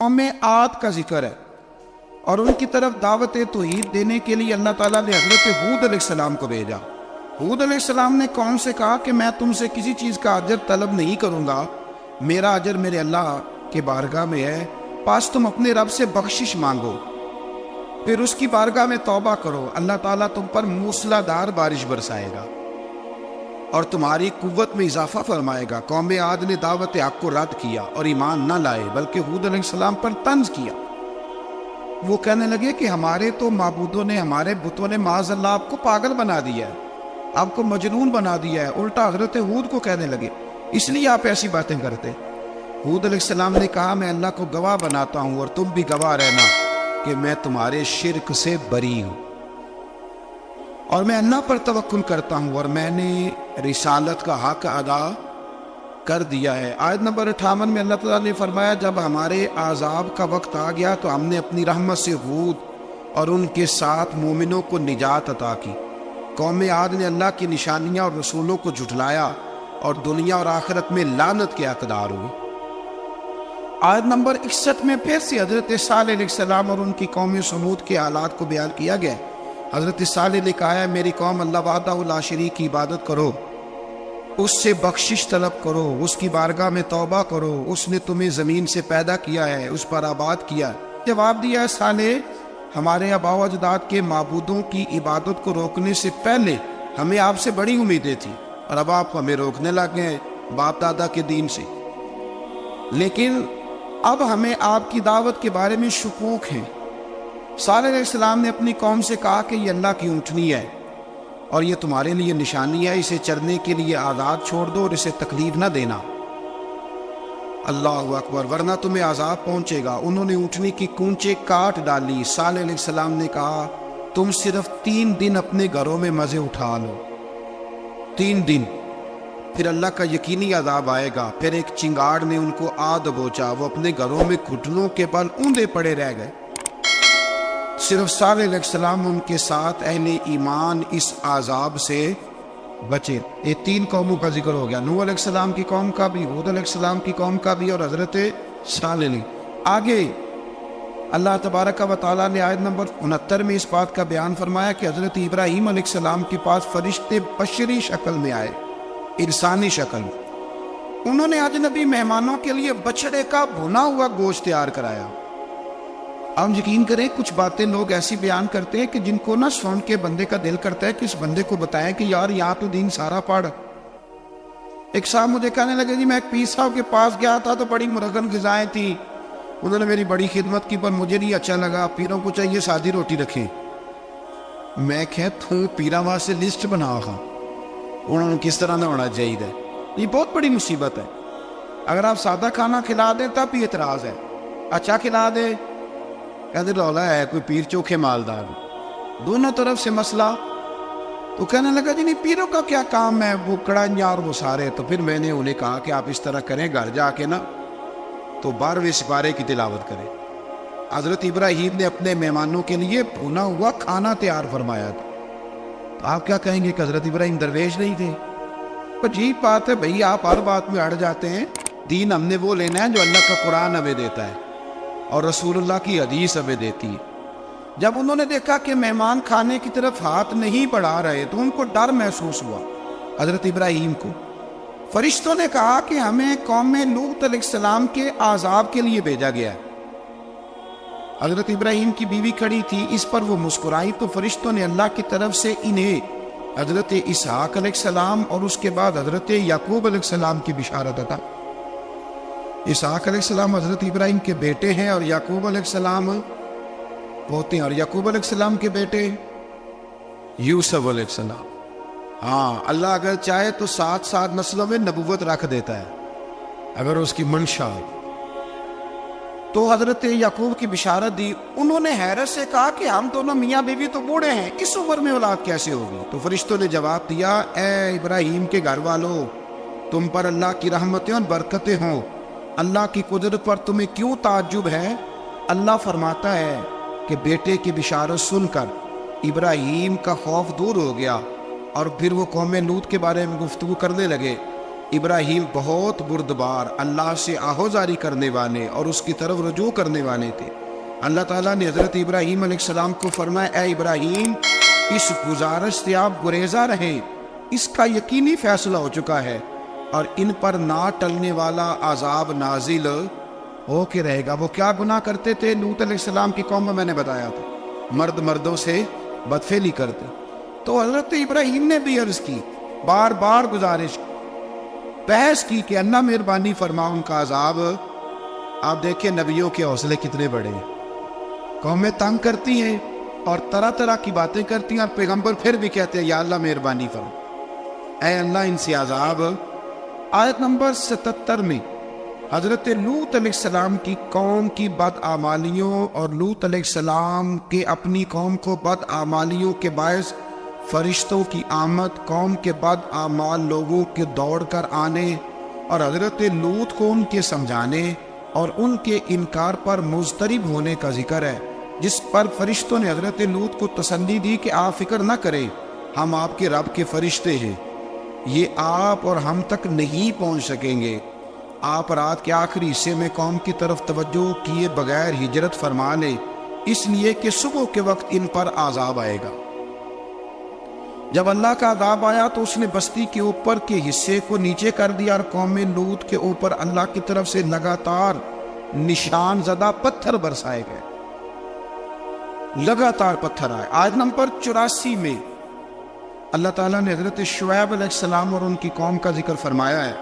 قوم عاد کا ذکر ہے اور ان کی طرف دعوت توحید دینے کے لیے اللہ تعالیٰ نے حضرت ہود علیہ السلام کو بھیجا۔ ہود علیہ السلام نے قوم سے کہا کہ میں تم سے کسی چیز کا اجر طلب نہیں کروں گا، میرا اجر میرے اللہ کے بارگاہ میں ہے، پاس تم اپنے رب سے بخشش مانگو، پھر اس کی بارگاہ میں توبہ کرو، اللہ تعالیٰ تم پر موسلا دار بارش برسائے گا اور تمہاری قوت میں اضافہ فرمائے گا۔ قوم عاد نے دعوت حق کو رد کیا اور ایمان نہ لائے، بلکہ ہود علیہ السلام پر طنز کیا۔ وہ کہنے لگے کہ ہمارے تو معبودوں نے، ہمارے بتوں نے معاذ اللہ آپ کو پاگل بنا دیا ہے، آپ کو مجنون بنا دیا ہے۔ الٹا حضرت ہود کو کہنے لگے اس لیے آپ ایسی باتیں کرتے۔ ہود علیہ السلام نے کہا میں اللہ کو گواہ بناتا ہوں اور تم بھی گواہ رہنا کہ میں تمہارے شرک سے بری ہوں اور میں اللہ پر توکل کرتا ہوں اور میں نے رسالت کا حق ادا کر دیا ہے۔ آیت نمبر 58 میں اللہ تعالیٰ نے فرمایا جب ہمارے عذاب کا وقت آ گیا تو ہم نے اپنی رحمت سے ہود اور ان کے ساتھ مومنوں کو نجات عطا کی۔ قوم عاد نے اللہ کی نشانیاں اور رسولوں کو جھٹلایا اور دنیا اور آخرت میں لعنت کے حقدار ہوئے۔ آیت نمبر 61 میں پھر سے حضرت صالح علیہ السلام اور ان کی قوم سمود کے حالات کو بیان کیا گیا۔ حضرت صالح نے کہا ہے میری قوم اللہ وحدہ لا شریک کی عبادت کرو، اس سے بخشش طلب کرو، اس کی بارگاہ میں توبہ کرو، اس نے تمہیں زمین سے پیدا کیا ہے، اس پر آباد کیا ہے۔ جواب دیا ہے صالح ہمارے آباء و اجداد کے معبودوں کی عبادت کو روکنے سے پہلے ہمیں آپ سے بڑی امیدیں تھیں اور اب آپ ہمیں روکنے لگے ہیں باپ دادا کے دین سے، لیکن اب ہمیں آپ کی دعوت کے بارے میں شکوک ہیں۔ صالح علیہ السلام نے اپنی قوم سے کہا کہ یہ اللہ کی اونٹنی ہے اور یہ تمہارے لیے نشانی ہے، اسے چرنے کے لیے آزاد چھوڑ دو اور اسے تکلیف نہ دینا، اللہ اکبر، ورنہ تمہیں عذاب پہنچے گا۔ انہوں نے اونٹنی کی کونچیں کاٹ ڈالی۔ صالح علیہ السلام نے کہا تم صرف 3 دن اپنے گھروں میں مزے اٹھا لو، 3 دن، پھر اللہ کا یقینی عذاب آئے گا۔ پھر ایک چنگاڑ نے ان کو آ دبوچا، وہ اپنے گھروں میں گھٹنوں کے بل اوندے پڑے رہ گئے۔ صرف صالح علیہ السلام ان کے ساتھ اہل ایمان اس عذاب سے بچے۔ یہ 3 قوموں کا ذکر ہو گیا، نوح علیہ السلام کی قوم کا بھی، ہود علیہ السلام کی قوم کا بھی اور حضرت صالح علیہ۔ آگے اللہ تبارک و تعالیٰ نے آیت نمبر 69 میں اس بات کا بیان فرمایا کہ حضرت ابراہیم علیہ السلام کے پاس فرشتے بشری شکل میں آئے، انسانی شکل، انہوں نے اجنبی مہمانوں کے لیے بچڑے کا بھنا ہوا گوشت تیار کرایا۔ اب یقین کریں کچھ باتیں لوگ ایسی بیان کرتے ہیں کہ جن کو نہ سن کے بندے کا دل کرتا ہے کہ اس بندے کو بتائیں کہ یار یہاں تو دین سارا پڑھ۔ ایک صاحب مجھے کہنے لگے جی میں ایک پیر صاحب کے پاس گیا تھا تو بڑی مرغن غذائیں تھیں، انہوں نے میری بڑی خدمت کی پر مجھے نہیں اچھا لگا، پیروں کو چاہیے سادی روٹی رکھیں۔ میں تو پیراں واسطے لسٹ بنا ہاں انہوں نے کس طرح نہ ہونا چاہیے۔ یہ بہت بڑی مصیبت ہے، اگر آپ سادہ کھانا کھلا دیں تب بھی اعتراض ہے، اچھا کھلا دیں کہتے رولا ہے کوئی پیر چوکھے مالدار، دونوں طرف سے مسئلہ۔ تو کہنے لگا جی نہیں پیروں کا کیا کام ہے، وہ کڑائیاں اور وہ سارے۔ تو پھر میں نے انہیں کہا کہ آپ اس طرح کریں، گھر جا کے نا تو 12ویں سپارے کی تلاوت کریں۔ حضرت ابراہیم نے اپنے مہمانوں کے لیے بھونا ہوا کھانا تیار فرمایا تھا، تو آپ کیا کہیں گے کہ حضرت ابراہیم درویش نہیں تھے؟ عجیب بات ہے بھئی، آپ ہر بات میں اڑ جاتے ہیں۔ دین ہم نے وہ لینا ہے جو اللہ کا قرآن ہمیں دیتا ہے اور رسول اللہ کی حدیث ہمیں دیتی ہے۔ جب انہوں نے دیکھا کہ مہمان کھانے کی طرف ہاتھ نہیں بڑھا رہے تو ان کو ڈر محسوس ہوا۔ حضرت ابراہیم کو فرشتوں نے کہا کہ ہمیں قوم لوط علیہ السلام کے عذاب کے لیے بھیجا گیا ہے۔ حضرت ابراہیم کی بیوی کھڑی تھی، اس پر وہ مسکرائی تو فرشتوں نے اللہ کی طرف سے انہیں حضرت اسحاق علیہ السلام اور اس کے بعد حضرت یعقوب علیہ السلام کی بشارت عطا۔ اسحاق علیہ السلام حضرت ابراہیم کے بیٹے ہیں اور یعقوب علیہ السلام پوتے ہیں، اور یعقوب علیہ السلام کے بیٹے یوسف علیہ السلام۔ ہاں اللہ اگر چاہے تو 7 نسلوں میں نبوت رکھ دیتا ہے اگر اس کی منشا ہو۔ تو حضرت یعقوب کی بشارت دی۔ انہوں نے حیرت سے کہا کہ ہم دونوں میاں بیوی تو بوڑھے ہیں، اس عمر میں اولاد کیسے ہوگی؟ تو فرشتوں نے جواب دیا اے ابراہیم کے گھر والوں، تم پر اللہ کی رحمتیں اور برکتیں ہوں، اللہ کی قدرت پر تمہیں کیوں تعجب ہے؟ اللہ فرماتا ہے کہ بیٹے کی بشارت سن کر ابراہیم کا خوف دور ہو گیا اور پھر وہ قوم لوط کے بارے میں گفتگو کرنے لگے۔ ابراہیم بہت بردبار، اللہ سے آہوزاری کرنے والے اور اس کی طرف رجوع کرنے والے تھے۔ اللہ تعالیٰ نے حضرت ابراہیم علیہ السلام کو فرمایا، اے ابراہیم اس گزارش سے آپ گریزاں رہیں، اس کا یقینی فیصلہ ہو چکا ہے اور ان پر نہ ٹلنے والا عذاب نازل ہو کے رہے گا۔ وہ کیا گناہ کرتے تھے؟ لوط علیہ السلام کی قوم میں نے بتایا تھا، مرد مردوں سے بدفعلی کرتے۔ تو حضرت ابراہیم نے بھی عرض کی، بار بار گزارش بحث کی کہ اللہ مہربانی فرما ان کا عذاب۔ آپ دیکھیں نبیوں کے حوصلے کتنے بڑے ہیں، قومیں تنگ کرتی ہیں اور طرح طرح کی باتیں کرتی ہیں اور پیغمبر پھر بھی کہتے ہیں یا اللہ مہربانی فرما، اے اللہ ان سے عذاب۔ آیت نمبر 77 میں حضرت لوط علیہ السلام کی قوم کی بدعمالیوں اور لوط علیہ السلام کے اپنی قوم کو بدعمالیوں کے باعث فرشتوں کی آمد، قوم کے بدعمال لوگوں کے دوڑ کر آنے اور حضرت لوط کو ان کے سمجھانے اور ان کے انکار پر مضطرب ہونے کا ذکر ہے، جس پر فرشتوں نے حضرت لوط کو تسلی دی کہ آپ فکر نہ کریں، ہم آپ کے رب کے فرشتے ہیں، یہ آپ اور ہم تک نہیں پہنچ سکیں گے۔ آپ رات کے آخری حصے میں قوم کی طرف توجہ کیے بغیر ہجرت فرما لیں، اس لیے کہ صبح کے وقت ان پر عذاب آئے گا۔ جب اللہ کا عذاب آیا تو اس نے بستی کے اوپر کے حصے کو نیچے کر دیا اور قوم لوط کے اوپر اللہ کی طرف سے لگاتار نشان زدہ پتھر برسائے گئے، لگاتار پتھر آئے۔ آیت نمبر 84 میں اللہ تعالیٰ نے حضرت شعیب علیہ السلام اور ان کی قوم کا ذکر فرمایا ہے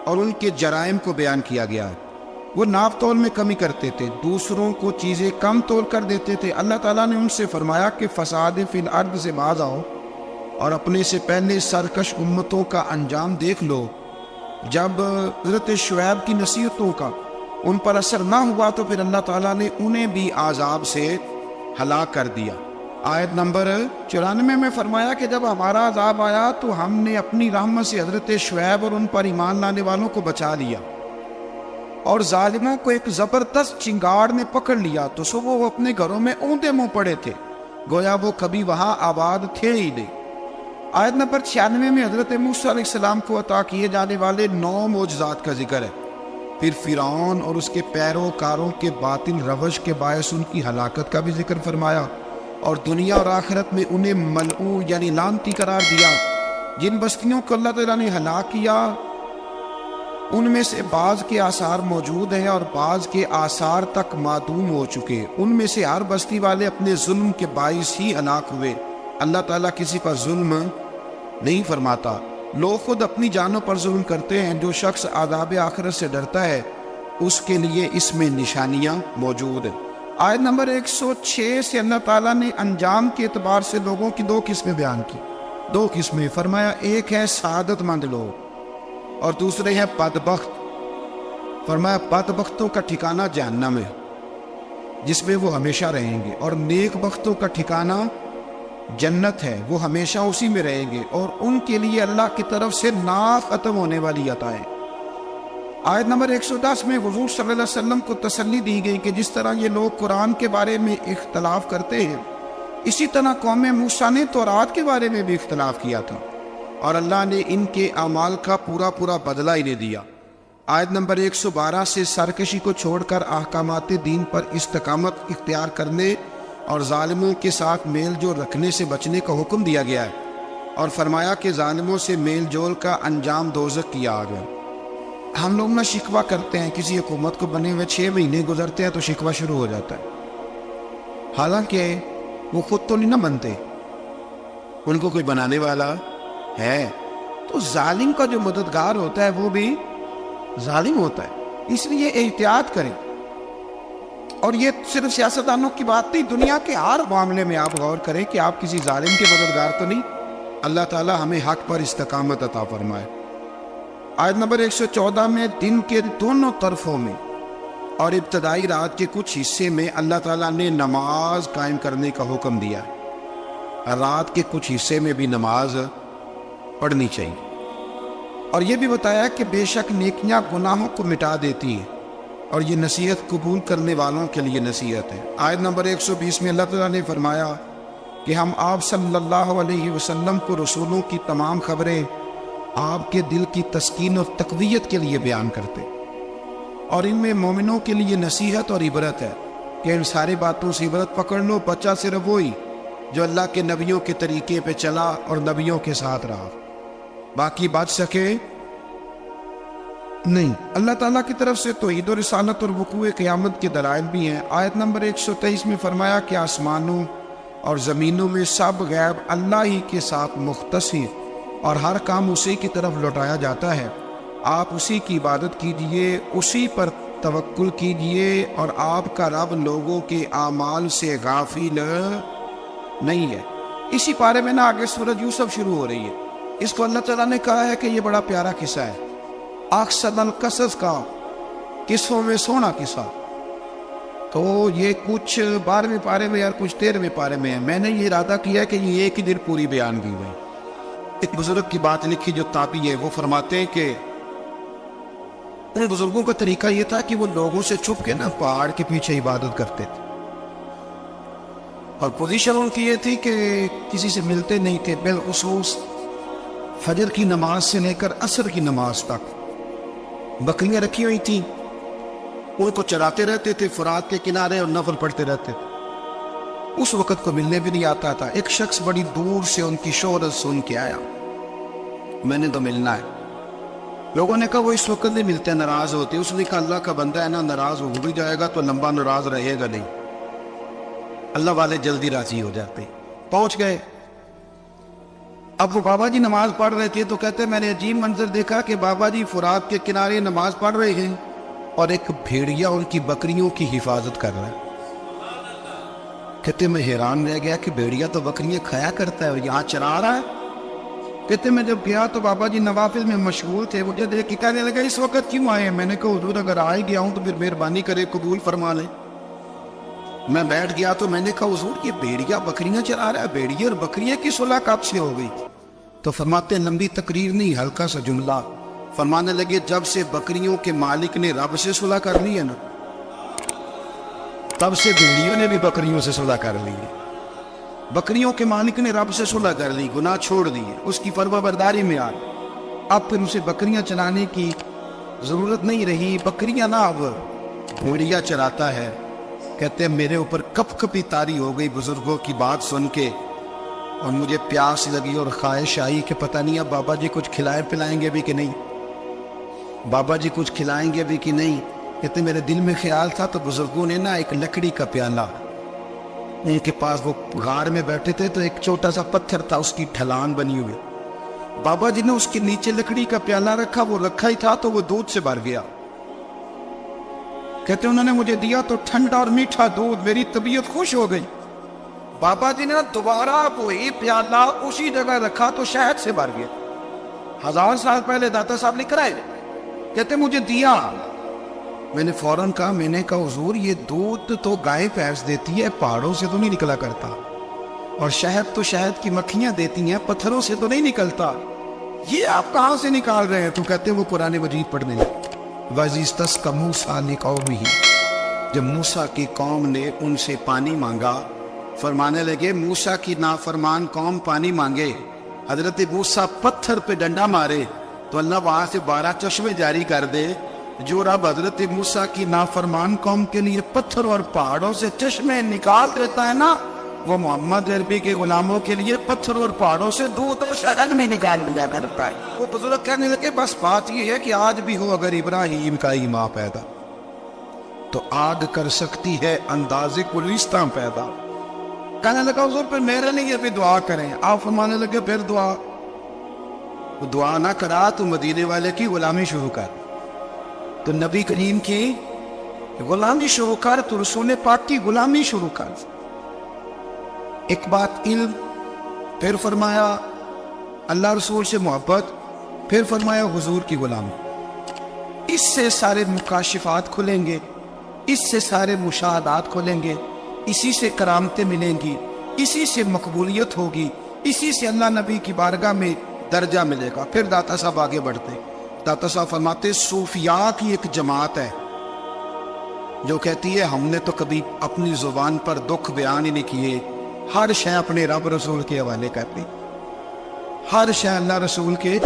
اور ان کے جرائم کو بیان کیا گیا ہے۔ وہ ناپ تول میں کمی کرتے تھے، دوسروں کو چیزیں کم تول کر دیتے تھے۔ اللہ تعالیٰ نے ان سے فرمایا کہ فساد فی الارض سے باز آؤ اور اپنے سے پہلے سرکش امتوں کا انجام دیکھ لو۔ جب حضرت شعیب کی نصیحتوں کا ان پر اثر نہ ہوا تو پھر اللہ تعالیٰ نے انہیں بھی عذاب سے ہلاک کر دیا۔ آیت نمبر 94 میں فرمایا کہ جب ہمارا عذاب آیا تو ہم نے اپنی رحمت سے حضرت شعیب اور ان پر ایمان لانے والوں کو بچا لیا اور ظالموں کو ایک زبردست چنگاڑ نے پکڑ لیا تو صبح وہ اپنے گھروں میں اوندے منہ پڑے تھے، گویا وہ کبھی وہاں آباد تھے ہی نہیں۔ آیت نمبر 96 میں حضرت موسیٰ علیہ السلام کو عطا کیے جانے والے 9 معجزات کا ذکر ہے۔ پھر فرعون اور اس کے پیروکاروں کے باطل روش کے باعث ان کی ہلاکت کا بھی ذکر فرمایا اور دنیا اور آخرت میں انہیں ملعون یعنی لعنتی قرار دیا۔ جن بستیوں کو اللہ تعالیٰ نے ہلاک کیا ان میں سے بعض کے آثار موجود ہیں اور بعض کے آثار تک معدوم ہو چکے۔ ان میں سے ہر بستی والے اپنے ظلم کے باعث ہی ہلاک ہوئے۔ اللہ تعالیٰ کسی پر ظلم نہیں فرماتا، لوگ خود اپنی جانوں پر ظلم کرتے ہیں۔ جو شخص عذاب آخرت سے ڈرتا ہے اس کے لیے اس میں نشانیاں موجود ہیں۔ آیت نمبر 106 سے اللہ تعالیٰ نے انجام کے اعتبار سے لوگوں کی 2 قسمیں بیان کی، 2 قسمیں فرمایا، ایک ہے سعادت مند لوگ اور دوسرے ہیں بدبخت۔ فرمایا بدبختوں کا ٹھکانہ جہنم ہے جس میں وہ ہمیشہ رہیں گے، اور نیک بختوں کا ٹھکانہ جنت ہے، وہ ہمیشہ اسی میں رہیں گے اور ان کے لیے اللہ کی طرف سے نا ختم ہونے والی عطائیں۔ آیت نمبر 110 میں حضور صلی اللہ علیہ وسلم کو تسلی دی گئی کہ جس طرح یہ لوگ قرآن کے بارے میں اختلاف کرتے ہیں، اسی طرح قوم موسیٰ نے تورات کے بارے میں بھی اختلاف کیا تھا اور اللہ نے ان کے اعمال کا پورا بدلہ انہیں دیا۔ آیت نمبر 112 سے سرکشی کو چھوڑ کر احکامات دین پر استقامت اختیار کرنے اور ظالموں کے ساتھ میل جول رکھنے سے بچنے کا حکم دیا گیا ہے اور فرمایا کہ ظالموں سے میل جول کا انجام دوزخ کی آگ ہے۔ ہم لوگ نہ شکوہ کرتے ہیں، کسی حکومت کو بنے ہوئے 6 مہینے گزرتے ہیں تو شکوہ شروع ہو جاتا ہے، حالانکہ وہ خود تو نہیں نہ بنتے، ان کو کوئی بنانے والا ہے۔ تو ظالم کا جو مددگار ہوتا ہے وہ بھی ظالم ہوتا ہے، اس لیے احتیاط کریں۔ اور یہ صرف سیاستدانوں کی بات نہیں، دنیا کے ہر معاملے میں آپ غور کریں کہ آپ کسی ظالم کے مددگار تو نہیں۔ اللہ تعالی ہمیں حق پر استقامت عطا فرمائے۔ آیت نمبر 114 میں دن کے دونوں طرفوں میں اور ابتدائی رات کے کچھ حصے میں اللہ تعالیٰ نے نماز قائم کرنے کا حکم دیا ہے۔ رات کے کچھ حصے میں بھی نماز پڑھنی چاہیے اور یہ بھی بتایا کہ بے شک نیکیاں گناہوں کو مٹا دیتی ہیں اور یہ نصیحت قبول کرنے والوں کے لیے نصیحت ہے۔ آیت نمبر 120 میں اللہ تعالیٰ نے فرمایا کہ ہم آپ صلی اللہ علیہ وسلم کو رسولوں کی تمام خبریں آپ کے دل کی تسکین اور تقویت کے لیے بیان کرتے، اور ان میں مومنوں کے لیے نصیحت اور عبرت ہے کہ ان ساری باتوں سے عبرت پکڑ لو، بچہ صرف وہی جو اللہ کے نبیوں کے طریقے پہ چلا اور نبیوں کے ساتھ رہا، باقی بچ سکے نہیں۔ اللہ تعالیٰ کی طرف سے توحید و رسالت اور وقوع قیامت کے دلائل بھی ہیں۔ آیت نمبر 123 میں فرمایا کہ آسمانوں اور زمینوں میں سب غیب اللہ ہی کے ساتھ مختص ہیں اور ہر کام اسی کی طرف لوٹایا جاتا ہے، آپ اسی کی عبادت کیجئے، اسی پر توکل کیجئے، اور آپ کا رب لوگوں کے اعمال سے غافل نہیں ہے۔ اسی پارے میں نا آگے سورۃ یوسف شروع ہو رہی ہے، اس کو اللہ تعالیٰ نے کہا ہے کہ یہ بڑا پیارا قصہ ہے، احسن القصص کا، قصوں میں سونا قصہ۔ تو یہ کچھ 12ویں پارے میں اور کچھ 13ویں پارے میں ہے۔ میں نے یہ ارادہ کیا کہ یہ ایک ہی دن پوری بیان کی ہوئی۔ ایک بزرگ کی بات لکھی جو تابعی ہے، وہ فرماتے ہیں کہ ان بزرگوں کا طریقہ یہ تھا کہ وہ لوگوں سے چھپ کے نا پہاڑ کے پیچھے عبادت کرتے تھے، اور پوزیشن ان کی یہ تھی کہ کسی سے ملتے نہیں تھے، بالخصوص فجر کی نماز سے لے کر عصر کی نماز تک بکریاں رکھی ہوئی تھیں، ان کو چراتے رہتے تھے فرات کے کنارے اور نفل پڑھتے رہتے تھے۔ اس وقت کو ملنے بھی نہیں آتا تھا۔ ایک شخص بڑی دور سے ان کی شہرت سن کے آیا، میں نے تو ملنا ہے۔ لوگوں نے کہا وہ اس وقت نہیں ملتے، ناراض ہوتے۔ اس نے کہا اللہ کا بندہ ہے نا، ناراض ہو بھی جائے گا تو لمبا ناراض رہے گا نہیں، اللہ والے جلدی راضی ہو جاتے۔ پہنچ گئے۔ اب وہ بابا جی نماز پڑھ رہے تھے تو کہتے میں نے عجیب منظر دیکھا کہ بابا جی فرات کے کنارے نماز پڑھ رہے ہیں اور ایک بھیڑیا ان کی بکریوں کی حفاظت کر رہا ہے۔ کہتے میں حیران رہ گیا کہ بھیڑیا تو بکریاں کھایا کرتا ہے اور یہاں چرا رہا ہے۔ کہتے میں جب گیا تو بابا جی نوافل میں مشغول تھے، مجھے دیکھ کے کہنے لگا اس وقت کیوں آئے؟ میں نے کہا حضور اگر آ ہی گیا ہوں تو پھر مہربانی کرے قبول فرما لیں۔ میں بیٹھ گیا تو میں نے کہا حضور یہ بھیڑیا بکریاں چرا رہا ہے، بھیڑیا اور بکریاں کی صلح کب سے ہو گئی؟ تو فرماتے ہیں لمبی تقریر نہیں، ہلکا سا جملہ۔ فرمانے لگے جب سے بکریوں کے مالک نے رب سے صلح کر لی ہے نا، تب سے بھیڑیوں نے بھی بکریوں سے صلح کر لی ہے۔ بکریوں کے مالک نے رب سے صلح کر لی، گناہ چھوڑ دیے، اس کی فرما برداری میں آ گئے۔ اب پھر اسے بکریاں چلانے کی ضرورت نہیں رہی، بکریاں نہ اب بھیڑیا چراتا ہے۔ کہتے ہیں میرے اوپر کپ کپی طاری ہو گئی بزرگوں کی بات سن کے، اور مجھے پیاس لگی اور خواہش آئی کہ پتہ نہیں اب بابا جی کچھ کھلائیں پلائیں گے بھی کہ نہیں، بابا جی کچھ کھلائیں گے بھی کہ نہیں۔ کہتے میرے دل میں خیال تھا تو بزرگوں نے نا ایک لکڑی کا پیالہ، ان کے پاس وہ غار میں بیٹھے تھے تو ایک چھوٹا سا پتھر تھا، اس کی ڈھلان بنی ہوئی، بابا جی نے اس کے نیچے لکڑی کا پیالہ رکھا، وہ رکھا ہی تھا تو وہ دودھ سے بھر گیا۔ کہتے انہوں نے مجھے دیا تو ٹھنڈا اور میٹھا دودھ، میری طبیعت خوش ہو گئی۔ بابا جی نے دوبارہ وہی پیالہ اسی جگہ رکھا تو شہد سے بھر گیا۔ 1000 سال پہلے داتا صاحب نے کرایا۔ کہتے مجھے دیا، میں نے فوراً کہا، میں نے کہا حضور یہ دودھ تو گائے بھینس دیتی ہے، پہاڑوں سے تو نہیں نکلا کرتا، اور شہد تو شہد کی مکھیاں دیتی ہیں، پتھروں سے تو نہیں نکلتا، یہ آپ کہاں سے نکال رہے ہیں؟ تو کہتے وہ قرآن مجید پڑھنے لگے۔ وَإِذِ اسْتَسْقَىٰ مُوسَىٰ لِقَوْمِهِ، جب موسیٰ کی قوم نے ان سے پانی مانگا، فرمانے لگے موسیٰ کی نافرمان قوم پانی مانگے، حضرت موسیٰ پتھر پہ ڈنڈا مارے تو اللہ وہاں سے 12 چشمے جاری کر دے۔ جو رب حضرت موسیٰ کی نافرمان قوم کے لیے پتھر اور پہاڑوں سے چشمے نکال دیتا ہے نا، وہ محمد عربی کے غلاموں کے لیے پتھر اور پہاڑوں سے دودھ اور شہد میں نکال دیا کرتا ہے۔ وہ بزرگ کہنے لگے بس بات یہ ہے کہ آج بھی ہو اگر ابراہیم کا ایمان پیدا تو آگ کر سکتی ہے انداز گلستاں پیدا۔ کہنے لگا حضور پھر میرے لیے بھی دعا کریں۔ آپ فرمانے لگے پھر دعا نہ کرا تو مدینے والے کی غلامی شروع کر، تو نبی کریم کی غلامی شروع کر، تو رسول پاک کی غلامی شروع کر۔ ایک بات علم، پھر فرمایا اللہ رسول سے محبت، پھر فرمایا حضور کی غلامی۔ اس سے سارے مکاشفات کھلیں گے، اس سے سارے مشاہدات کھلیں گے، اسی سے کرامتیں ملیں گی، اسی سے مقبولیت ہوگی، اسی سے اللہ نبی کی بارگاہ میں درجہ ملے گا۔ پھر داتا صاحب آگے بڑھتے، داتا صاحب فرماتے صوفیاء کی ایک جماعت ہے جو کہتی ہے ہم نے تو کبھی اپنی زبان پر دکھ بیان ہی نہیں کیے، ہر شے اپنے رب رسول کے حوالے کرتی، ہر شے اللہ رسول کے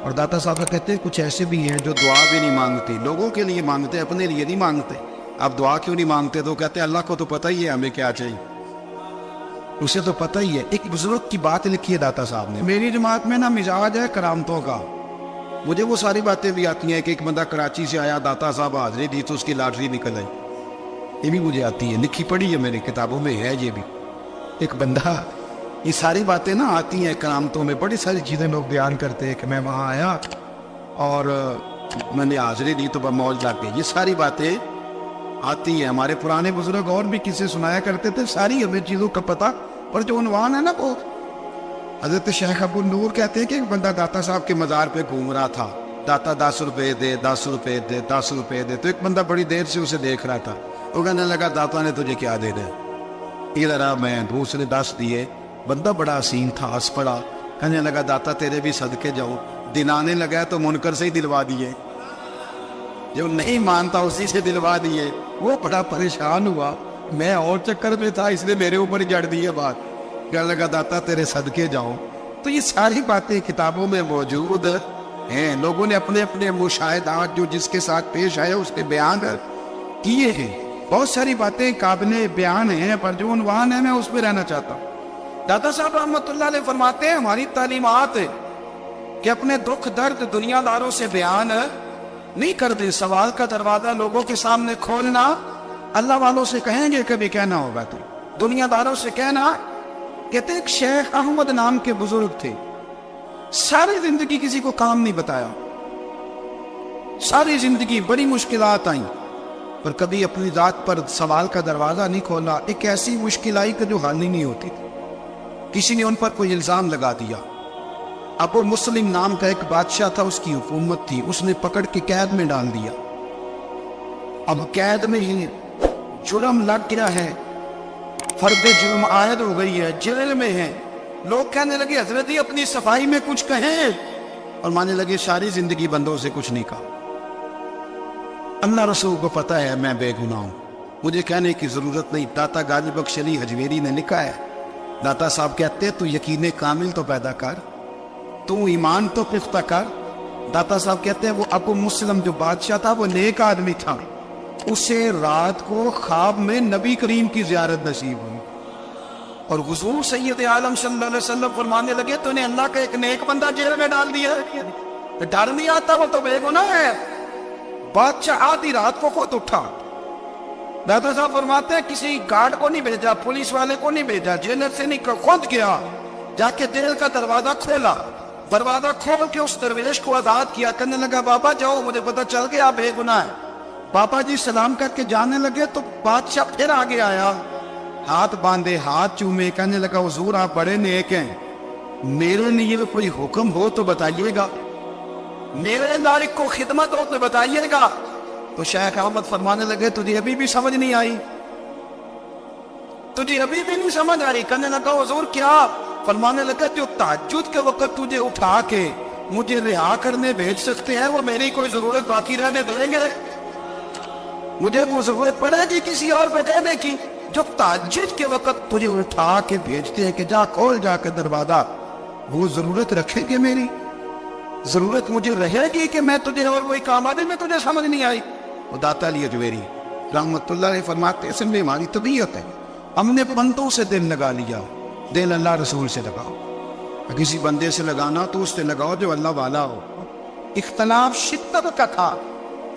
اور داتا صاحب کہتے ہیں کچھ ایسے بھی ہیں جو دعا بھی نہیں مانگتے، لوگوں کے لیے مانگتے، اپنے لیے نہیں مانگتے. آپ دعا کیوں نہیں مانگتے؟ تو کہتے ہیں اللہ کو تو پتہ ہی ہے ہمیں کیا چاہیے، اسے تو پتہ ہی ہے. ایک بزرگ کی بات لکھی ہے داتا صاحب نے، میری جماعت میں نا مزاج ہے کرامتوں کا. مجھے وہ ساری باتیں بھی آتی ہیں کہ ایک بندہ کراچی سے آیا، داتا صاحب حاضری دی تو اس کی لاٹری نکل آئی. یہ بھی مجھے آتی ہے، لکھی پڑھی ہے میری کتابوں میں ہے یہ بھی. ایک بندہ، یہ ساری باتیں نا آتی ہیں کرامتوں میں، بڑی ساری چیزیں لوگ بیان کرتے ہیں کہ میں وہاں آیا اور میں نے حاضری دی تو موج لگ گئی. یہ ساری باتیں آتی ہیں. ہمارے پرانے بزرگ اور بھی کسے سنایا کرتے تھے، ساری ہمیں چیزوں کا پتہ. اور جو عنوان ہے نا وہ حضرت شیخ ابو نور کہتے ہیں کہ ایک بندہ داتا صاحب کے مزار پہ گھوم رہا تھا، داتا 10 روپے دے، 10 روپے دے، 10 روپے دے. تو ایک بندہ بڑی دیر سے اسے دیکھ رہا تھا. وہ کہنے لگا داتا نے تجھے کیا دے دے؟ ادھر آ. میں دوسرے 10 دیے. بندہ بڑا حسین تھا، ہنس پڑا، کہنے لگا داتا تیرے بھی صدقے جاؤں. دن آنے لگا تو منکر سے ہی دلوا دیے، جو نہیں مانتا اسی سے دلوا دیے. وہ بڑا پریشان ہوا، میں اور چکر میں تھا، اس نے میرے اوپر ہی جڑ دی ہے بات. کہنے لگا داتا تیرے صدقے جاؤں. تو یہ ساری باتیں کتابوں میں موجود ہیں. لوگوں نے اپنے اپنے مشاہدات جو جس کے ساتھ پیش آئے اس کے بیان کیے ہیں. بہت ساری باتیں قابل بیان ہیں، پر جو عنوان ہے میں اس پہ رہنا چاہتا ہوں. داتا صاحب رحمۃ اللہ علیہ فرماتے ہیں ہماری تعلیمات کہ اپنے دکھ درد دنیا داروں سے بیان نہیں کر دیں. سوال کا دروازہ لوگوں کے سامنے کھولنا اللہ والوں سے کہیں گے کبھی کہنا ہوگا تو دنیا داروں سے کہنا. کہتے ایک شیخ احمد نام کے بزرگ تھے، ساری زندگی کسی کو کام نہیں بتایا، ساری زندگی بڑی مشکلات آئیں پر کبھی اپنی ذات پر سوال کا دروازہ نہیں کھولا. ایک ایسی مشکل آئی کہ جو حل ہی نہیں ہوتی تھی. کسی نے ان پر کوئی الزام لگا دیا. ابو مسلم نام کا ایک بادشاہ تھا، اس کی حکومت تھی، اس نے پکڑ کے قید میں ڈال دیا. اب قید میں ہی جرم لگ گیا ہے، فرد جرم عائد ہو گئی ہے، جیل میں ہے. لوگ کہنے لگے حضرت جی اپنی صفائی میں کچھ کہیں، اور مانے لگے ساری زندگی بندوں سے کچھ نہیں کہا. اللہ رسول کو پتہ ہے میں بے گناہ ہوں، مجھے کہنے کی ضرورت نہیں. داتا غالب بخش علی حجویری نے لکھا ہے، داتا صاحب کہتے تو یقین کامل تو پیدا کر، تو ایمان تو پختہ کر. داتا صاحب کہتے ہیں وہ ابو مسلم جو بادشاہ تھا وہ نیک آدمی تھا، اسے رات کو خواب میں نبی کریم کی زیارت نصیب ہوئی، اور حضور سید عالم صلی اللہ علیہ وسلم فرمانے لگے تو نے اللہ کا ایک نیک بندہ جیل میں ڈال دیا ہے. ڈر نہیں آتا، وہ تو بے گناہ ہے. بادشاہ آدھی رات کو خود اٹھا. داتا صاحب فرماتے ہیں کسی گارڈ کو نہیں بھیجا، پولیس والے کو نہیں بھیجا، جیلر سے نہیں، خود گیا، جا کے جیل کا دروازہ کھولا. دروازہ کھول کے اس درویش کو آزاد کیا. کہنے لگا بابا جاؤ، مجھے پتہ چل گیا آپ بے گناہ ہے. بابا جی سلام کر کے جانے لگے تو بادشاہ پھر آگے آیا، ہاتھ باندھے، ہاتھ چومے. کہنے لگا حضور آپ بڑے نیک ہیں، میرے لیے کوئی حکم ہو تو بتائیے گا، میرے لائق کو خدمت ہو تو بتائیے گا. تو شیخ احمد فرمانے لگے تجھے ابھی بھی سمجھ نہیں آئی، تجھے ابھی بھی نہیں سمجھ آئی. کہنے لگا حضور کیا؟ فرمانے لگا جو تہجد کے وقت تجھے اٹھا کے مجھے رہا کرنے بھیج سکتے ہیں وہ میری کوئی ضرورت باقی رہنے دیں گے؟ مجھے وہ ضرورت پڑے گی کسی اور پہ دینے کی؟ جو تہجد کے وقت تجھے اٹھا کے بھیجتے ہیں کہ جا کھول جا کے دروازہ، وہ ضرورت رکھیں گے؟ میری ضرورت مجھے رہے گی کہ میں تجھے اور وہی کام آدھے میں تجھے سمجھ نہیں آئی؟ وہ داتا علی حجویری رحمت اللہ علیہ فرماتے ہیں اسے ہماری طبیعت ہے، ہم نے بندوں سے دل لگا لیا، دل اللہ رسول سے لگاؤ. کسی بندے سے لگانا تو اس سے لگاؤ جو اللہ والا ہو. اختلاف شدت کا تھا.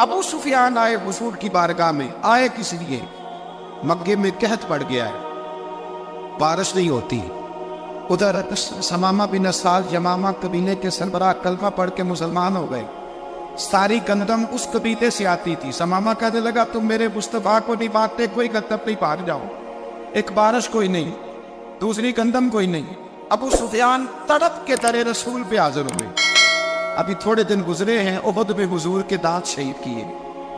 ابو سفیان آئے حضور کی بارگاہ میں. آئے کس لیے؟ مکے میں قحط پڑ گیا ہے، بارش نہیں ہوتی. ادھر سمامہ بن اسال یمامہ قبیلے کے سربراہ کلمہ پڑھ کے مسلمان ہو گئے. ساری گندم اس قبیلے سے آتی تھی. سمامہ کہنے لگا تم میرے مصطفیٰ کو نہیں بانٹتے، کوئی گندم نہیں باہر جاؤ. ایک بارش کوئی نہیں، دوسری گندم کوئی نہیں. ابو سفیان تڑپ کے در رسول پہ حاضر ہوئے. ابھی تھوڑے دن گزرے ہیں احد میں حضور کے دانت شہید کیے،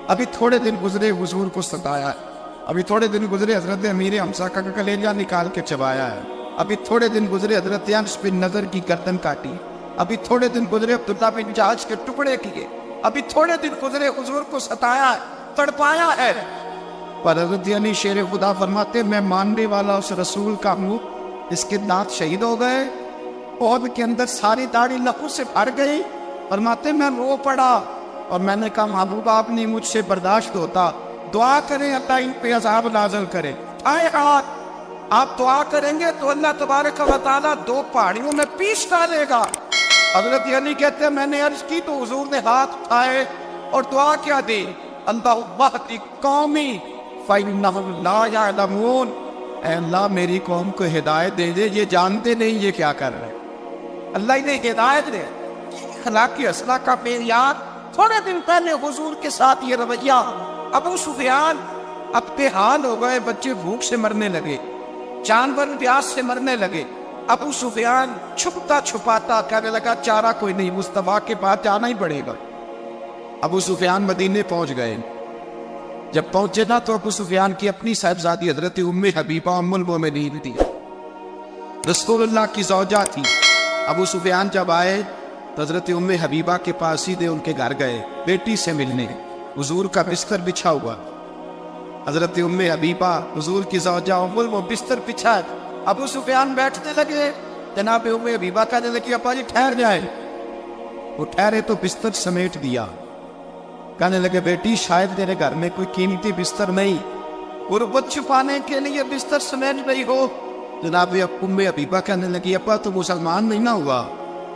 ابھی تھوڑے دن گزرے حضور کو ستایا ہے، ابھی تھوڑے دن گزرے حضرت امیر حمزہ کا کلیجہ نکال کے چبایا ہے، ابھی تھوڑے دن گزرے حضرت انس بن نضر کی گردن کاٹی، ابھی تھوڑے دن گزرے عبداللہ بن جحش کے ٹکڑے کیے، ابھی تھوڑے دن گزرے حضور کو ستایا ہے، تڑپایا ہے. پر حضرت علی شیر خدا فرماتے میں ماننے والا اس رسول کا ہوں، اس کے دانت شہید ہو گئے، عہد کے اندر ساری داڑھی لہو سے بھر گئی، فرماتے میں رو پڑا اور میں نے کہا محبوب آپ نہیں مجھ سے برداشت ہوتا، دعا کریں اللہ ان پہ عذاب نازل کرے۔ آئے ہاتھ آپ دعا کریں گے تو اللہ تبارک و تعالیٰ 2 پہاڑیوں میں پیس ڈالے گا۔ حضرت علی کہتے ہیں میں نے عرض کی تو حضور نے ہاتھ اٹھائے اور دعا کیا دی، اللہم اہد قومی فإنہم لا یعلمون، اے اللہ میری قوم کو ہدایت دے دے، یہ جانتے نہیں یہ کیا کر رہے ہیں۔ اللہ انہیں ہدایت دے۔ اخلاقی اصلاح کا معیار، تھوڑے دن پہلے حضور کے ساتھ یہ رویہ، ابو سفیان اب بے حال ہو گئے، بچے بھوک سے مرنے لگے، جانور پیاس سے مرنے لگے۔ ابو سفیان چھپتا چھپاتا کہنے لگا چارہ کوئی نہیں، مصطفیٰ کے پاس جانا ہی پڑے گا۔ ابو سفیان مدینے پہنچ گئے۔ جب پہنچے نا تو ابو سفیان کی اپنی صاحبزادی حضرت ام حبیبہ ام المومنین تھی، رسول اللہ کی زوجہ تھی۔ ابو سفیان جب آئے تو حضرت ام حبیبہ کے پاس سیدھے ان کے گھر گئے بیٹی سے ملنے۔ حضور کا بستر بچھا ہوا، حضرت ام حبیبہ حضور کی زوجہ ام المومنین بستر بچھا، ابو سفیان بیٹھنے لگے، جناب ام حبیبہ کہنے لگی ابا جی ٹھہر جائے۔ وہ ٹھہرے تو بستر سمیٹ دیا، کہنے لگے بیٹی شاید تیرے گھر میں کوئی قیمتی بستر نہیں، غربت چھپانے کے لیے بستر سمیٹ رہی ہو۔ جناب ام حبیبہ کہنے لگی ابا تو مسلمان نہیں نہ ہوا،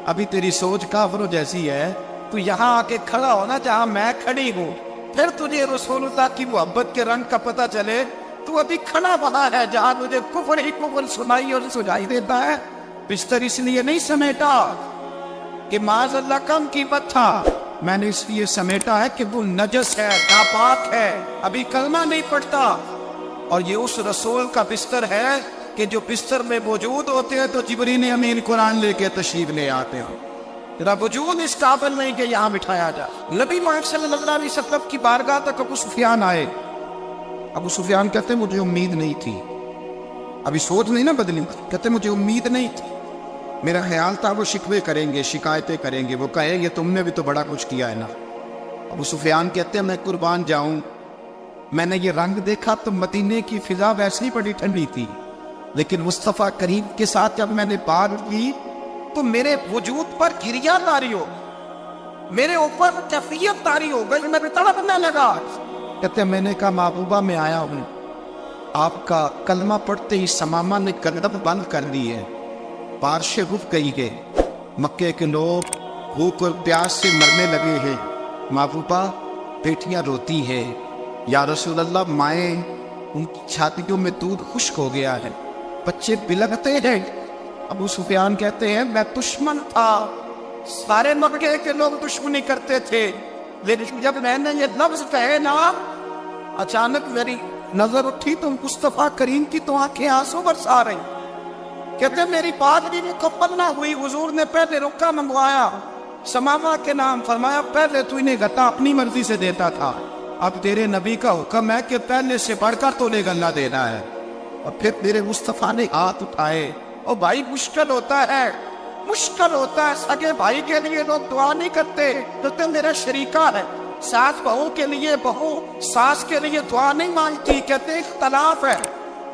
ابھی تیری سوچ کافروں جیسی ہے، تو یہاں آ کے کھڑا ہونا جہاں میں کھڑی ہوں، پھر تجھے رسول اللہ کی محبت کے رنگ کا پتہ چلے۔ تو ابھی کھڑا وہاں ہے جہاں تجھے کفر ہی کفر سنائی اور سجائی دیتا ہے۔ بستر اس لیے نہیں سمیٹا کہ معاذ اللہ کم قیمت تھا، میں نے اس لیے سمیٹا ہے کہ وہ نجس ہے، ناپاک ہے، ابھی کلمہ نہیں پڑھتا۔ اور یہ اس رسول کا بستر ہے کہ جو بستر میں موجود ہوتے ہیں تو جبرائیل امین قرآن لے کے تشریف لے آتے ہیں، تیرا وجود اس قابل نہیں کہ یہاں بٹھایا جائے۔ نبی محمد صلی اللہ علیہ وسلم کی بارگاہ تک ابو سفیان آئے۔ ابو سفیان کہتے مجھے امید نہیں تھی، ابھی سوچ نہیں نا بدلی، کہتے مجھے امید نہیں تھی، میرا خیال تھا وہ شکوے کریں گے، شکایتیں کریں گے، وہ کہیں گے تم نے بھی تو بڑا کچھ کیا ہے نا۔ ابو سفیان کہتے ہیں میں قربان جاؤں، میں نے یہ رنگ دیکھا تو مدینے کی فضا ویسے ہی بڑی ٹھنڈی تھی، لیکن مصطفیٰ کریم کے ساتھ جب میں نے بات کی تو میرے وجود پر گریہ طاری ہو، میرے اوپر کیفیت طاری ہو گئی، میں تڑپنے لگا۔ کہتے ہیں میں نے کہا محبوبہ میں آیا ہوں، آپ کا کلمہ پڑھتے ہی سمامہ نے گردب بند کر دی ہے، بارشیں رک گئی ہے، مکے کے لوگ بھوک اور پیاس سے مرنے لگے ہیں، محبوبہ بیٹیاں روتی ہیں، یا رسول اللہ مائیں ان کی چھاتیوں میں دودھ خشک ہو گیا ہے، بچے بلغتے ہیں۔ ابو سفیان کہتے ہیں میں دشمن تھا، سارے مکے کے لوگ دشمنی کرتے تھے، لیکن جب میں نے یہ لفظ کہے نا اچانک میری نظر اٹھی تو مصطفیٰ کریم کی تو آنکھیں آنسو برسا رہی۔ کہتے میری بات بھی مکمل نہ ہوئی، حضور نے پہلے رکا منگوایا سمامہ کے نام، فرمایا پہلے تو انہیں غطا اپنی مرضی سے دیتا تھا، اب تیرے نبی کا حکم ہے کہ پہلے سے بڑھ کر تو نے غلہ دینا ہے۔ اور پھر میرے مصطفیٰ نے ہاتھ اٹھائے۔ اور بھائی مشکل ہوتا ہے، مشکل ہوتا ہے، سگے بھائی کے لیے لوگ دعا نہیں کرتے، تو میرا شریکہ ہے، ساس بہو کے لیے بہو ساس کے لیے دعا نہیں مانگتی، کہتے اختلاف ہے،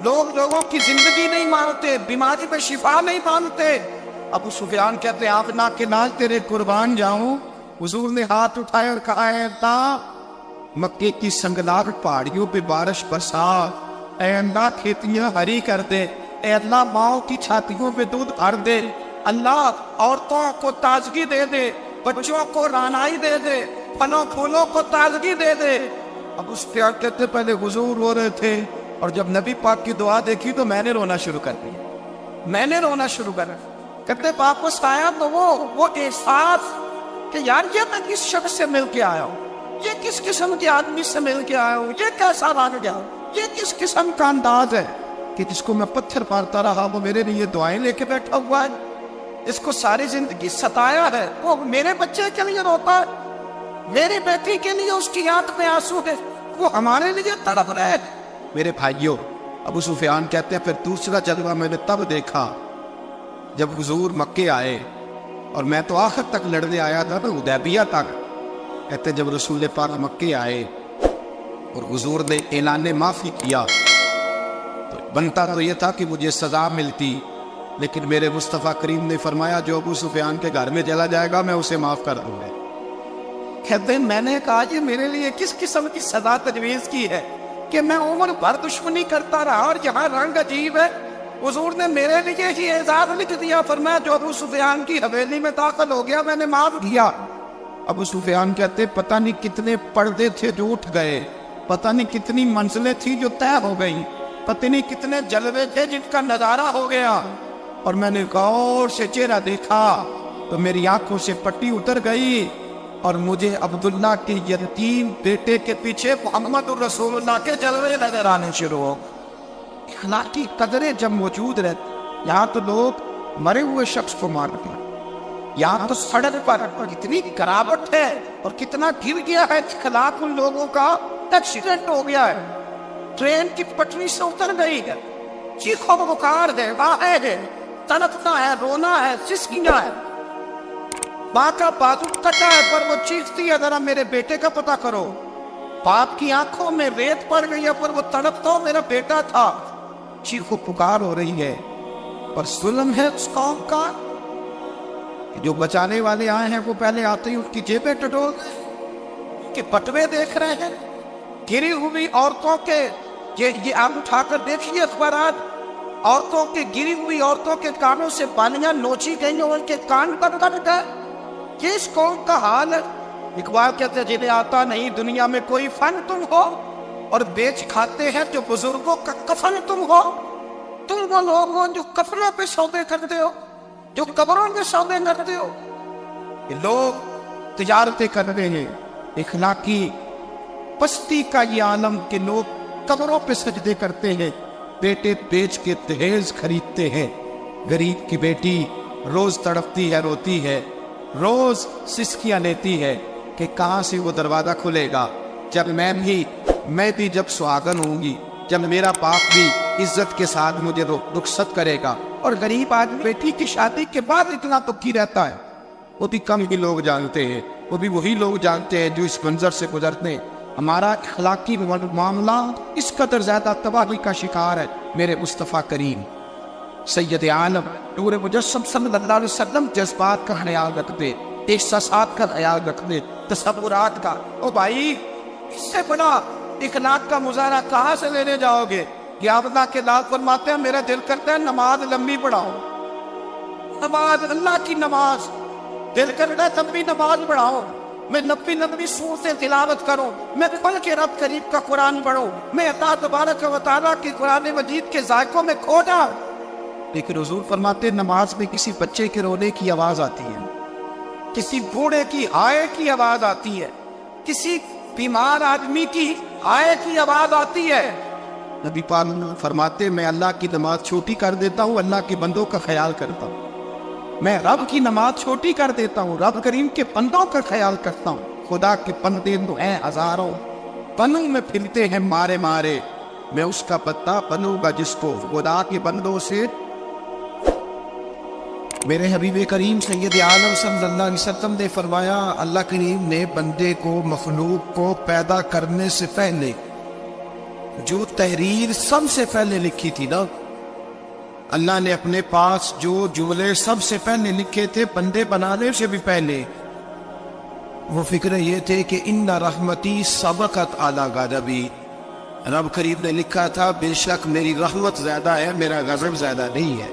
لوگ لوگوں کی زندگی نہیں مانتے، بیماری میں شفا نہیں مانتے۔ ابو سفیان کہتے آپ نہ کہ ناز تیرے قربان جاؤں۔ حضور نے ہاتھ اٹھائے اور کہا اے اللہ مکے کی سنگلاخ پہاڑیوں پہ بارش برسا، اے اللہ کھیتیاں ہری کر دے، اے اللہ ماؤں کی چھاتیوں پہ دودھ بھر دے، اللہ عورتوں کو تازگی دے دے، بچوں کو رانائی دے دے، پھلوں پھولوں کو تازگی دے دے۔ اب اس پہ کہتے پہلے حضور رو رہے تھے، اور جب نبی پاک کی دعا دیکھی تو میں نے رونا شروع کر دیا، میں نے رونا شروع کر دیا۔ کہتے واپس آیا تو وہ احساس کہ یار یہ میں کس شخص سے مل کے آیا ہوں، یہ کس قسم کے آدمی سے مل کے آیا ہوں، یہ کیسا رنگ گیا، یہ کس قسم کا انداز ہے کہ جس کو میں پتھر مارتا رہا وہ میرے لیے دعائیں لے کے بیٹھا ہوا ہے، اس کو ساری زندگی ستایا ہے، وہ میرے بچے کے لیے روتا ہے، میری بیٹی کے لیے اس کی آنکھ میں آنسو ہے، وہ ہمارے لیے تڑپ رہے ہیں۔ میرے بھائیوں، ابو سفیان کہتے ہیں پھر دوسرا جلوہ میں نے تب دیکھا جب حضور مکے آئے، اور میں تو آخر تک لڑنے آیا تھا نا حدیبیہ تک۔ کہتے جب رسول پاک مکے آئے اور حضور نے اعلان معافی کیا تو بنتا تو یہ تھا کہ مجھے سزا ملتی، لیکن میرے مصطفیٰ کریم نے فرمایا جو ابو سفیان کے گھر میں چلا جائے گا میں اسے معاف کر دوں گا۔ کہتے ہیں میں نے کہا یہ میرے لیے کس قسم کی سزا تجویز کی ہے کہ میں عمر بھر دشمنی کرتا رہا اور جہاں رنگ عجیب ہے حضور نے میرے لیے ہی اعزاز لکھ دیا، فرمایا جو ابو سفیان کی حویلی میں داخل ہو گیا میں نے معاف کیا۔ ابو سفیان کہتے پتہ نہیں کتنے پردے تھے جو اٹھ گئے، پتہ نہیں کتنی منزلیں تھیں جو طے ہو گئیں، پتہ نہیں کتنے جلوے تھے جن کا نظارہ ہو گیا، اور میں نے غور سے چہرہ دیکھا تو میری آنکھوں سے پٹی اتر گئی اور مجھے عبداللہ کے یتیم بیٹے کے پیچھے محمد الرسول اللہ کے جلوے نظر آنے شروع ہو۔ اخلاقی قدریں جب موجود رہتی، یہاں تو لوگ مرے ہوئے شخص کو مارتے ہیں، یہاں تو سڑک پر کتنی گراوٹ ہے اور کتنا گر گیا ہے اخلاق ان لوگوں کا، ایکسیڈنٹ ہو گیا ہے، ٹرین کی پٹری سے اتر گئی ہے، چیخو پکار ہے، واحد ہے، تڑپنا ہے، رونا ہے، سسکیاں ہے، ماں کا بازو کٹا ہے پر وہ چیختی ہے ذرا میرے بیٹے کا پتہ کرو، باپ کی آنکھوں میں ریت پڑ گئی ہے پر وہ تڑپتا ہو میرا بیٹا تھا، چیخو پکار ہو رہی ہے۔ پر ظلم ہے اس قوم کا جو بچانے والے آئے ہیں وہ پہلے آتے ہی ان کی جیبیں ٹٹول کے پٹوے دیکھ رہے ہیں، گری ہوئی عورتوں کے، یہ آپ اٹھا کر دیکھیے اخبارات، عورتوں کے گری ہوئی عورتوں کے کانوں سے پانیاں نوچی گئی اور ان کے کان کٹ گئے۔ یہ اس قوم کا حال ہے۔ اقبال کہتے ہیں جنہیں آتا نہیں دنیا میں کوئی فن تم ہو اور بیچ کھاتے ہیں جو بزرگوں کا کفن تم ہو، تم وہ لوگ ہو جو کفنوں پہ سودے کرتے ہو، جو قبروں کے سودے کرتے ہو۔ یہ لوگ تجارتیں کر رہے ہیں، اخلاقی پستی کا یہ عالم کہ لوگ قبروں پہ سجدے کرتے ہیں، بیٹے بیچ کے دہیز خریدتے ہیں، غریب کی بیٹی روز تڑپتی ہے، روتی ہے، روز سسکیاں لیتی ہے کہ کہاں سے وہ دروازہ کھلے گا جب میں بھی جب سہاگن ہوں گی، جب میرا باپ بھی عزت کے ساتھ مجھے رخصت کرے گا۔ اور غریب آدمی بیٹی کی شادی کے بعد اتنا دکھی رہتا ہے، وہ بھی کم ہی لوگ جانتے ہیں، وہ بھی وہی لوگ جانتے ہیں جو اس منظر سے گزرتے ہیں۔ ہمارا اخلاقی معاملہ اس قدر زیادہ تباہی کا شکار ہے۔ میرے مصطفیٰ کریم سید عالم نور مجسم صلی اللہ علیہ وسلم جذبات کا خیال رکھتے، احساسات کا خیال رکھتے، تصورات کا۔ او بھائی اس سے بڑا اخلاق کا مظاہرہ کہاں سے لینے جاؤ گے؟ یا اللہ کے لال فرماتے ہیں میرا دل کرتا ہے نماز لمبی پڑھاؤ، نماز اللہ کی نماز، دل کرتا ہے تب بھی نماز پڑھاؤ، میں نبی سورتیں تلاوت کروں، میں کھل کے رب کریم کا قرآن پڑھوں، میں اللہ تبارک و تعالیٰ کی قرآن مجید کے ذائقوں میں کھو جاؤں۔ لیکن حضور فرماتے نماز میں کسی بچے کے رونے کی آواز آتی ہے، کسی بوڑھے کی ہائے کی آواز آتی ہے، کسی بیمار آدمی کی ہائے کی آواز آتی ہے۔ نبی پاک فرماتے میں اللہ کی نماز چھوٹی کر دیتا ہوں، اللہ کے بندوں کا خیال کرتا ہوں، میں رب کی نماز چھوٹی کر دیتا ہوں، رب کریم کے بندوں کا خیال کرتا ہوں۔ خدا کے بندے تو ہیں ہزاروں، بنوں میں پھرتے ہیں مارے مارے، میں اس کا پتا بنوں گا جس کو خدا کے بندوں سے۔ میرے حبیب کریم سید عالم صلی اللہ علیہ وسلم نے فرمایا اللہ کریم نے بندے کو مخلوق کو پیدا کرنے سے پہلے جو تحریر سب سے پہلے لکھی تھی نا، اللہ نے اپنے پاس جو جملے سب سے پہلے لکھے تھے بندے بنانے سے بھی پہلے، وہ فکر یہ تھے کہ ان رحمتی سبقت اعلی غضبی، رب کریم نے لکھا تھا بے شک میری رحمت زیادہ ہے، میرا غضب زیادہ نہیں ہے۔